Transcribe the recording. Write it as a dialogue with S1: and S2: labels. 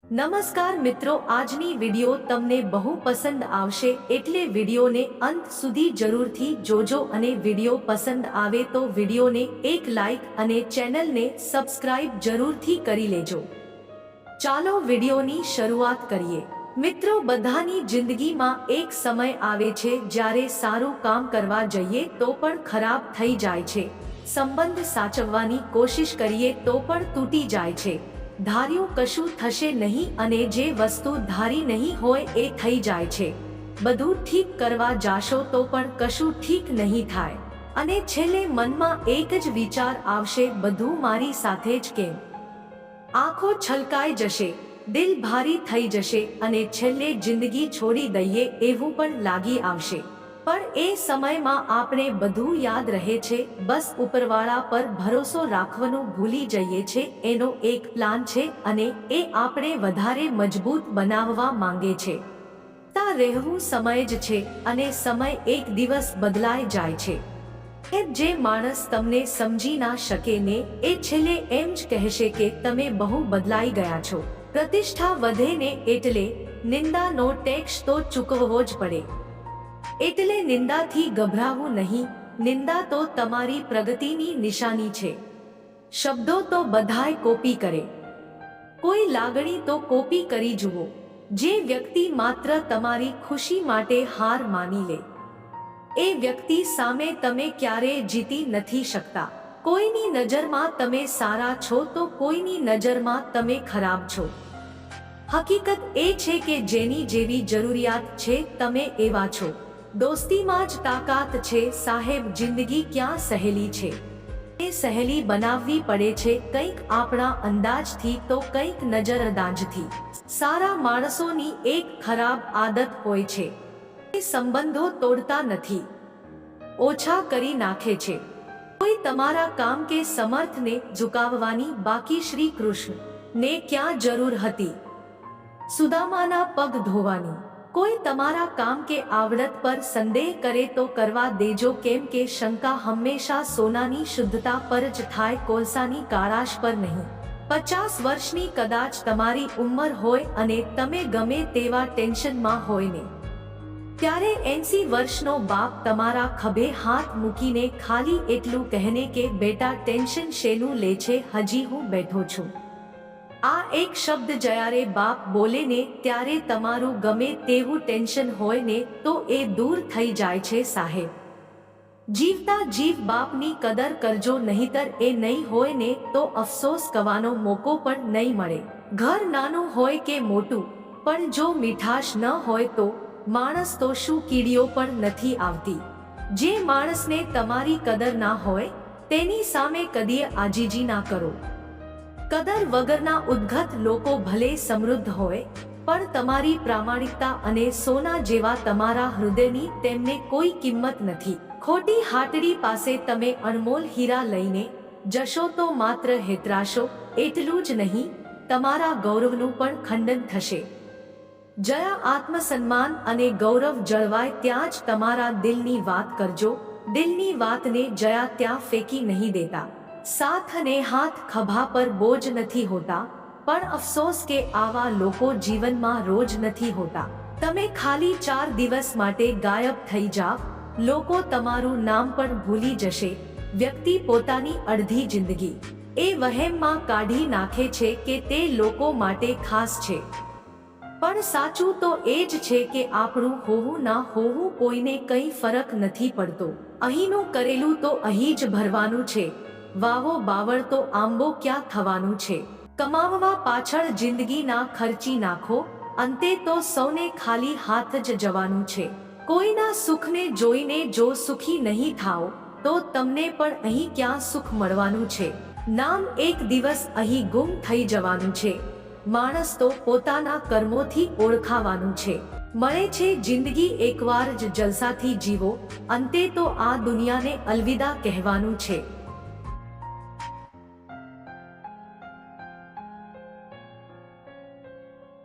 S1: નમસ્કાર મિત્રો, આજની વિડિયો તમને બહુ પસંદ આવશે એટલે વિડિયોને અંત સુધી જરૂરથી જોજો અને વિડિયો પસંદ આવે તો વિડિયોને એક લાઈક અને ચેનલને સબસ્ક્રાઇબ જરૂરથી કરી લેજો। ચાલો વિડિયોની શરૂઆત કરીએ। મિત્રો, બધાની જિંદગીમાં એક સમય આવે છે જ્યારે સારું કામ કરવા જઈએ તો પણ ખરાબ થઈ જાય છે, સંબંધ સાચવવાની કોશિશ કરીએ તો પણ તૂટી જાય છે, ધાર્યું કશું થશે નહીં અને જે વસ્તુ ધારી નહીં હોય એ થઈ જાય છે, બધું ઠીક કરવા જાશો તો પણ કશું ઠીક નહીં થાય અને છેલ્લે મનમાં એક જ વિચાર આવશે, બધું મારી સાથે જ કેમ? આંખો છલકાઈ જશે, દિલ ભારી થઈ જશે અને છેલ્લે જિંદગી છોડી દઈએ એવું પણ લાગી આવશે। પણ એ સમયમાં આપણે બધું યાદ રહે છે, બસ ઉપરવાળા પર ભરોસો રાખવાનું ભૂલી જઈએ છે। એનો એક પ્લાન છે અને એ આપણે વધારે મજબૂત બનાવવા માંગે છે। તા રહેવું સમય જ છે અને સમય એક દિવસ બદલાઈ જાય છે। એ જે માણસ તમને સમજી ના શકે ને એ છેલ્લે એમ જ કહેશે કે તમે બહુ બદલાઈ ગયા છો। પ્રતિષ્ઠા વધે ને એટલે નિંદાનો ટેક્સ તો ચૂકવવો જ પડે। એટલે નિંદાથી ગભરાવું નહીં, નિંદા તો તમારી પ્રગતિની નિશાની છે। શબ્દો તો બધાય કોપી કરે, કોઈ લાગણી તો કોપી કરી જુઓ। જે વ્યક્તિ માત્ર તમારી ખુશી માટે હાર માની લે એ વ્યક્તિ સામે તમે ક્યારેય જીતી નથી શકતા। કોઈની નજરમાં તમે સારા છો તો કોઈની નજરમાં તમે ખરાબ છો। હકીકત એ છે કે જેની જેવી જરૂરિયાત છે તમે એવા છો। દોસ્તીમાં જ તાકાત છે સાહેબ, જિંદગી ક્યાં સહેલી છે? એ સહેલી બનાવવી પડે છે, કંઈક આપણા અંદાજથી તો કંઈક નજરઅંદાજથી। સારા માણસોની એક ખરાબ આદત હોય છે, એ સંબંધો તોડતા નથી, ઓછા કરી નાખે છે। કોઈ તમારા કામ કે સમર્થને ઝુકાવવાની, બાકી શ્રી કૃષ્ણ ને ક્યાં જરૂર હતી સુદામાના પગ ધોવાની? કોઈ તમારા કામ કે આવડત પર સંદેહ કરે તો કરવા દેજો, કેમ કે શંકા હંમેશા સોનાની શુદ્ધતા પર જ થાય, કોલસાની કાળાશ પર નહીં। 50 વર્ષની કદાચ તમારી ઉંમર હોય અને તમે ગમે તેવા ટેન્શનમાં હોય ને ત્યારે 80 વર્ષનો બાપ તમારા ખભે હાથ મૂકીને ખાલી એટલું કહેને કે બેટા ટેન્શન શેનું લે છે, હજી હું બેઠો છું। આ એક શબ્દ જ્યારે બાપ બોલે ને ત્યારે તમારું ગમે તેવું ટેન્શન હોય ને તો એ દૂર થઈ જાય છે સાહેબ। જીવતા જીવ બાપની કદર કરજો, નહીતર એ નહીં હોય ને તો અફસોસ કરવાનો મોકો પણ નહીં મળે। ઘર નાનું હોય કે મોટું પણ જો મીઠાશ ન હોય તો માણસ તો શું કીડીઓ પણ નથી આવતી। જે માણસને તમારી કદર ના હોય તેની સામે કદીએ આજીજી ના કરો। કદર વગરના ઉદ્ધત લોકો ભલે સમૃદ્ધ હોય પણ તમારી પ્રામાણિકતા અને સોના જેવા તમારા હૃદયની તેમને કોઈ કિંમત નથી। ખોટી હાટડી પાસે તમે અણમોલ હીરા લઈને જશો તો માત્ર હેતરાશો એટલું જ નહીં, તમારા ગૌરવનું પણ ખંડન થશે। જરા આત્મસન્માન અને ગૌરવ જળવાય ત્યાં જ તમારા દિલની વાત કરજો, દિલની વાતને જયા ત્યાં ફેંકી નહીં દેતા। સાથ અને હાથ ખભા પર બોજ નથી હોતા, પણ અફસોસ કે આવા લોકો જીવનમાં રોજ નથી હોતા। તમે ખાલી 4 દિવસ માટે ગાયબ થઈ જાવ, લોકો તમારું નામ પણ ભૂલી જશે। વ્યક્તિ પોતાની અડધી જિંદગી એ વહેમમાં કાઢી નાખે છે કે તે લોકો માટે ખાસ છે, પણ સાચું તો એ જ છે કે આપણું હોવું ના હોવું કોઈને કંઈ ફરક નથી પડતો। અહીંનું કરેલું તો અહીં જ ભરવાનું છે, વાવો બાવળ તો આંબો ક્યાં થવાનું છે। કમાવવા પાછળ જિંદગી ના ખર્ચી નાખો, અંતે તો સૌને ખાલી હાથ જ જવાનું છે। કોઈના સુખને જોઈને જો સુખી નહીં થાઓ તો તમને પણ અહીં ક્યાં સુખ મળવાનું છે। નામ એક દિવસ અહીં ગુમ થઈ જવાનું છે, માણસ તો પોતાના કર્મોથી ઓળખાવાનું છે। મળે છે જિંદગી એકવાર જ, જલસાથી જીવો, અંતે તો આ દુનિયાને અલવિદા કહેવાનું છે।